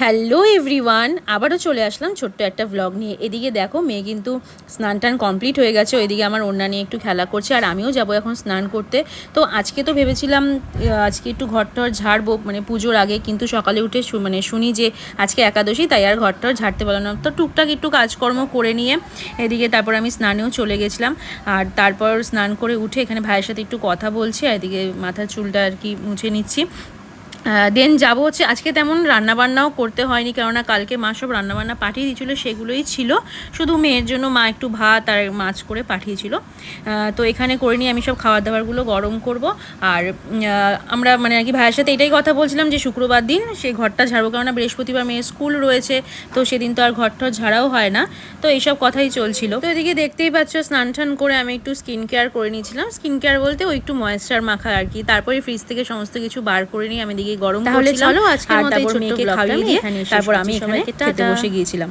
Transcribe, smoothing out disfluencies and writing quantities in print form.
Hello everyone, আবারও চলে আসলাম ছোট্ট একটা ভ্লগ নিয়ে। এদিকে দেখো মেয়ে কিন্তু স্নান টান কমপ্লিট হয়ে গেছে, ওইদিকে আমার ওড়না নিয়ে একটু খেলা করছে আর আমিও যাব এখন স্নান করতে। তো আজকে তো ভেবেছিলাম আজকে একটু ঘরটর ঝাড়বো, মানে পুজোর আগে, কিন্তু সকালে উঠে শুনি যে আজকে একাদশী, তাই আর ঘরটর ঝাড়তে পারলাম না। তো টুকটাক একটু কাজকর্ম করে নিয়ে এদিকে তারপর আমি স্নানেও চলে গেছিলাম। আর তারপর স্নান করে উঠে এখানে ভাইয়ের সাথে একটু কথা বলছি আর এদিকে মাথার চুলটা আর কি মুছে নিচ্ছি। দেন যাবো হচ্ছে, আজকে তেমন রান্নাবান্নাও করতে হয়নি, কেননা কালকে মা সব রান্নাবান্না পাঠিয়ে দিয়েছিলো, সেগুলোই ছিল। শুধু মেয়ের জন্য মা একটু ভাত আর মাছ করে পাঠিয়েছিল। তো এখানে করে নিয়ে আমি সব খাবার দাবারগুলো গরম করব। আর আমরা মানে আর কি ভাইয়ের সাথে এটাই কথা বলছিলাম যে শুক্রবার দিন সেই ঘরটা ঝাড়বো, কেননা বৃহস্পতিবার মেয়ের স্কুল রয়েছে, তো সেদিন তো আর ঘরটা ঝাড়াও হয় না। তো এইসব কথাই চলছিল। তো এদিকে দেখতেই পাচ্ছ স্নান টান করে আমি একটু স্কিন কেয়ার করে নিয়েছিলাম। স্কিন কেয়ার বলতে ওই একটু ময়েশ্চার মাখা আর কি। তারপরে ফ্রিজ থেকে সমস্ত কিছু বার করে নিয়ে আমি দিকে গরম, তাহলে চলো আজকের মতো ছোট্ট ব্লগটা আমি এখানে, তারপর আমি এখানে খেতে বসে গিয়েছিলাম।